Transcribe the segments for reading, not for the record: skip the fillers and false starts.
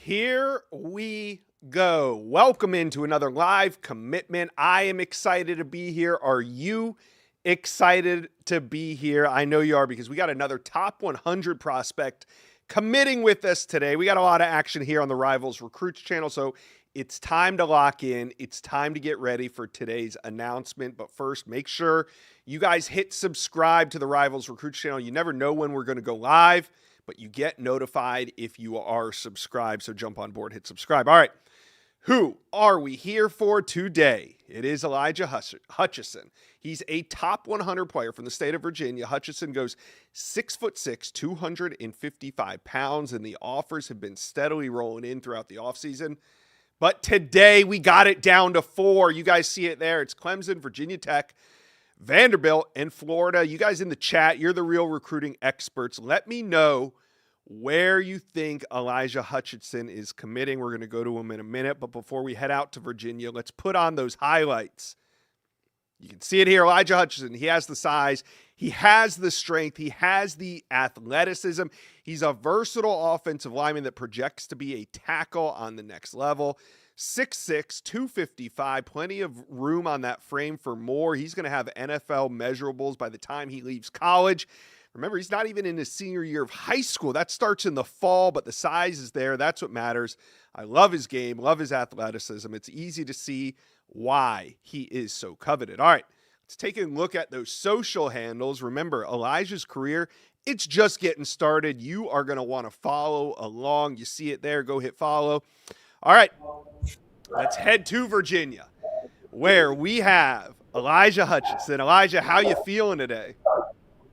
Here we go. Welcome into another live commitment. I am excited to be here. Are you excited to be here? I know you are because we got another top 100 prospect committing with us today. We got a lot of action here on the Rivals Recruits channel, so it's time to lock in. It's time to get ready for today's announcement. But first, make sure you guys hit subscribe to the Rivals Recruits channel. You never know when we're going to go live, but you get notified if you are subscribed. So jump on board, hit subscribe. All right. Who are we here for today? It is Elijah Hutcheson. He's a top 100 player from the state of Virginia. Hutcheson goes 6'6", 255 pounds, and the offers have been steadily rolling in throughout the offseason. But today we got it down to 4. You guys see it there. It's Clemson, Virginia Tech, Vanderbilt, and Florida. You guys in the chat, you're the real recruiting experts. Let me know where you think Elijah Hutcheson is committing. We're going to go to him in a minute. But before we head out to Virginia, let's put on those highlights. You can see it here. Elijah Hutcheson, he has the size. He has the strength. He has the athleticism. He's a versatile offensive lineman that projects to be a tackle on the next level. 6'6", 255, plenty of room on that frame for more. He's going to have NFL measurables by the time he leaves college. Remember, he's not even in his senior year of high school. That starts in the fall, but the size is there. That's what matters. I love his game, love his athleticism. It's easy to see why he is so coveted. All right, let's take a look at those social handles. Remember, Elijah's career, it's just getting started. You are going to want to follow along. You see it there. Go hit follow. All right, let's head to Virginia, where we have Elijah Hutcheson. Elijah, how you feeling today?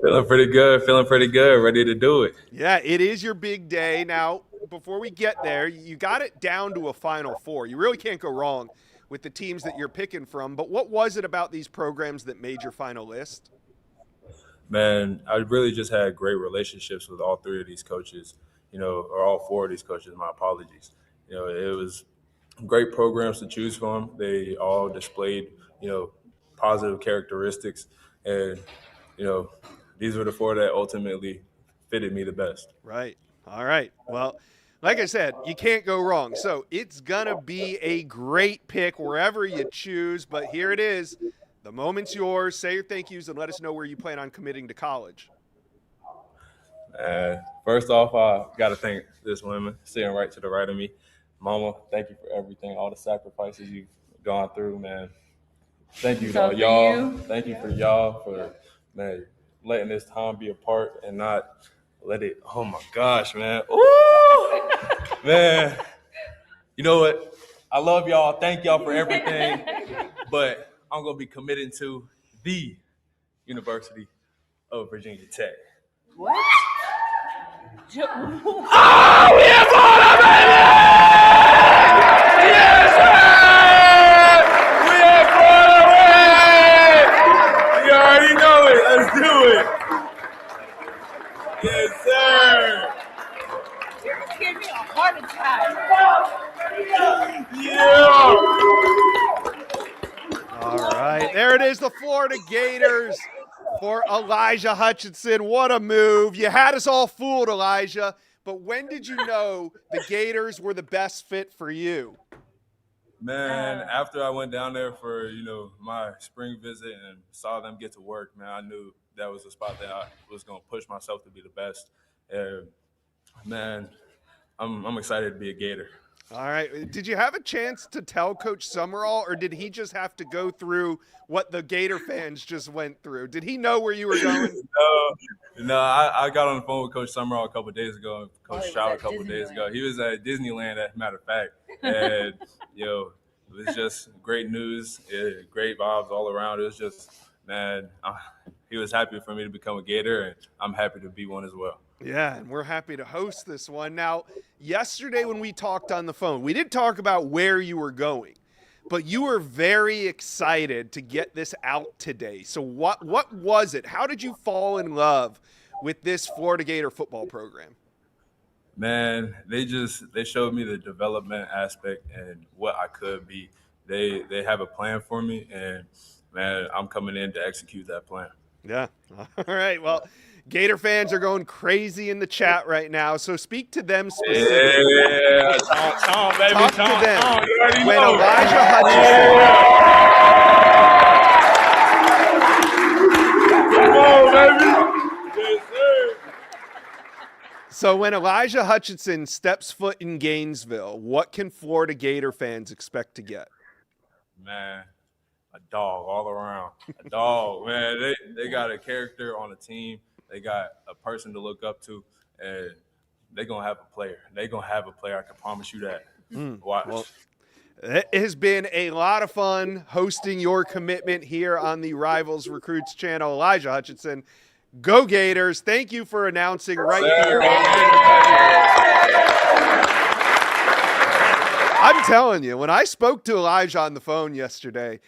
Feeling pretty good, ready to do it. Yeah, it is your big day. Now, before we get there, you got it down to a Final Four. You really can't go wrong with the teams that you're picking from, but what was it about these programs that made your final list? Man, I really just had great relationships with all three of these coaches, or all four of these coaches, my apologies. It was great programs to choose from. They all displayed, positive characteristics, and, these were the four that ultimately fitted me the best. Right. All right. Well, like I said, you can't go wrong. So it's going to be a great pick wherever you choose. But here it is. The moment's yours. Say your thank yous and let us know where you plan on committing to college. First off, I got to thank this woman sitting right to the right of me. Mama, thank you for everything, all the sacrifices you've gone through, man. Thank you, y'all. Thank you for y'all for, man, letting this time be a part and not let it. Oh my gosh, man. Ooh, man. You know what? I love y'all. Thank y'all for everything. But I'm going to be committing to the University of Virginia Tech. What? Oh, we have Florida, baby! Yes, sir! We have Florida, baby! You already know it. Let's do it. Yes, sir. You're just giving me a heart attack. Yeah. All right. There it is, the Florida Gators for Elijah Hutcheson. What a move. You had us all fooled, Elijah. But when did you know the Gators were the best fit for you? Man, after I went down there for, my spring visit and saw them get to work, man, I knew that was a spot that I was going to push myself to be the best. Man, I'm excited to be a Gator. All right. Did you have a chance to tell Coach Summerall, or did he just have to go through what the Gator fans just went through? Did he know where you were going? No, I got on the phone with Coach Summerall a couple of days ago and Coach Stroud a couple of days ago. He was at Disneyland, as a matter of fact. And, it was just great news, great vibes all around. It was just, man, he was happy for me to become a Gator, and I'm happy to be one as well. Yeah, and we're happy to host this one. Now, yesterday when we talked on the phone, we did talk about where you were going, but you were very excited to get this out today. So what was it? How did you fall in love with this Florida Gator football program? Man, they showed me the development aspect and what I could be. They have a plan for me, and, man, I'm coming in to execute that plan. Yeah. All right. Well, Gator fans are going crazy in the chat right now, so speak to them specifically. Yeah, Tom, baby, Talk Tom, to them. Tom, you already When know. Elijah Hutcheson, Come on, baby. Yes, sir. so when Elijah Hutcheson steps foot in Gainesville, what can Florida Gator fans expect to get? Man, a dog all around. A dog, man. They got a character on the team. They got a person to look up to, and they're going to have a player. They're going to have a player. I can promise you that. Watch. Well, it has been a lot of fun hosting your commitment here on the Rivals Recruits channel. Elijah Hutcheson, go Gators. Thank you for announcing right here. I'm telling you, when I spoke to Elijah on the phone yesterday,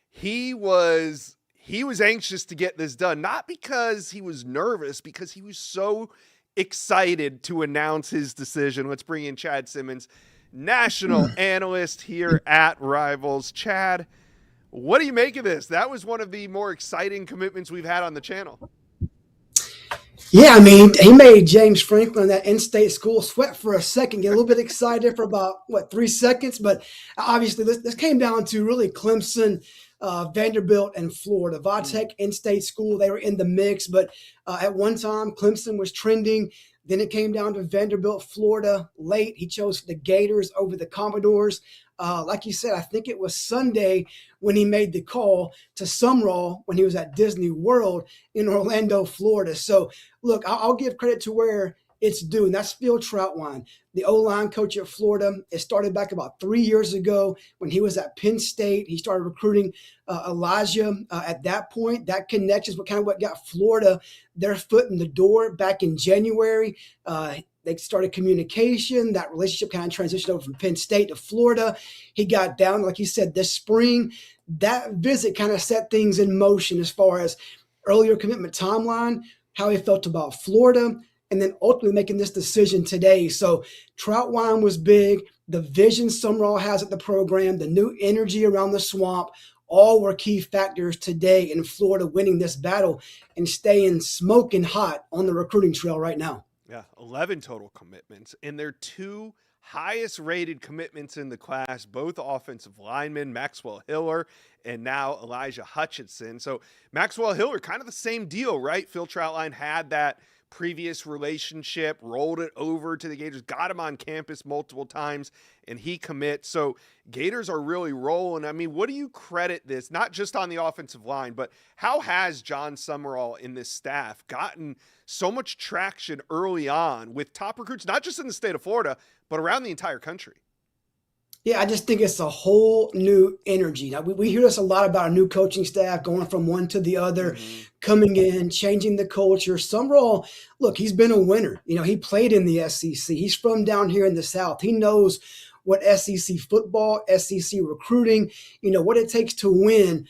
he was anxious to get this done, not because he was nervous, because he was so excited to announce his decision. Let's bring in Chad Simmons, national analyst here at Rivals. Chad, what do you make of this? That was one of the more exciting commitments we've had on the channel. Yeah, I mean, he made James Franklin, that in-state school, sweat for a second, get a little bit excited for about, 3 seconds. But obviously, this came down to really Clemson, Vanderbilt, and Florida. Vatech in-state school, they were in the mix. But at one time, Clemson was trending. Then it came down to Vanderbilt, Florida. Late, he chose the Gators over the Commodores. Like you said, I think it was Sunday when he made the call to Sumrall when he was at Disney World in Orlando, Florida. So, look, I'll give credit to where it's due, and that's Phil Troutwine, the O-line coach at Florida. It started back about 3 years ago when he was at Penn State. He started recruiting Elijah at that point. That connection is what got Florida their foot in the door back in January. They started communication. That relationship kind of transitioned over from Penn State to Florida. He got down, like you said, this spring. That visit kind of set things in motion as far as earlier commitment timeline, how he felt about Florida, and then ultimately making this decision today. So Troutwine was big. The vision Sumrall has at the program, the new energy around the swamp, all were key factors today in Florida winning this battle and staying smoking hot on the recruiting trail right now. Yeah, 11 total commitments, and they're two highest rated commitments in the class, both offensive linemen, Maxwell Hiller and now Elijah Hutcheson. So Maxwell Hiller, kind of the same deal, right? Phil Troutwine had that previous relationship, rolled it over to the Gators, got him on campus multiple times, and he commits. So Gators are really rolling. I mean, what do you credit this, not just on the offensive line, but how has John Sumrall in this staff gotten so much traction early on with top recruits, not just in the state of Florida, but around the entire country? Yeah, I just think it's a whole new energy. Now, we hear this a lot about a new coaching staff going from one to the other, coming in, changing the culture. Sumrall, look, he's been a winner. He played in the SEC. He's from down here in the South. He knows what SEC football, SEC recruiting, what it takes to win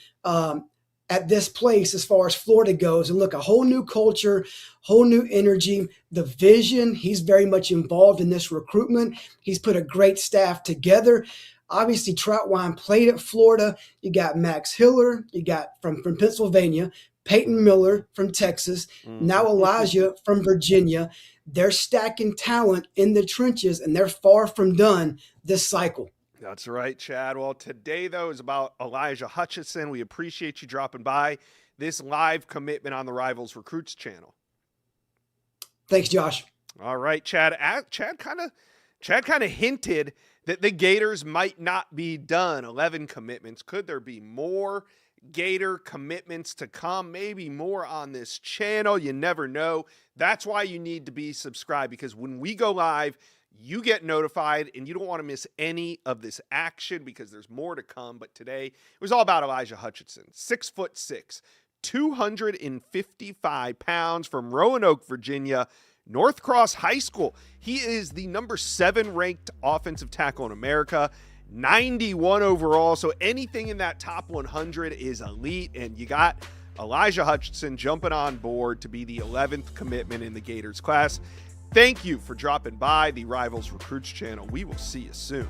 at this place as far as Florida goes. And look, a whole new culture, whole new energy, the vision. He's very much involved in this recruitment. He's put a great staff together. Obviously, Troutwine played at Florida. You got Max Hiller. You got from Pennsylvania, Peyton Miller from Texas, now Elijah from Virginia. They're stacking talent in the trenches, and they're far from done this cycle. That's right, Chad. Well, today, though, is about Elijah Hutcheson. We appreciate you dropping by this live commitment on the Rivals Recruits channel. Thanks, Josh. All right, Chad. Chad kind of hinted that the Gators might not be done. 11 commitments. Could there be more Gator commitments to come? Maybe more on this channel. You never know. That's why you need to be subscribed, because when we go live, you get notified, and you don't want to miss any of this action because there's more to come. But today, it was all about Elijah Hutcheson, 6'6", 255 pounds, from Roanoke, Virginia, North Cross High School. He is the number 7 ranked offensive tackle in America, 91 overall. So anything in that top 100 is elite, and you got Elijah Hutcheson jumping on board to be the 11th commitment in the Gators class. Thank you for dropping by the Rivals Recruits channel. We will see you soon.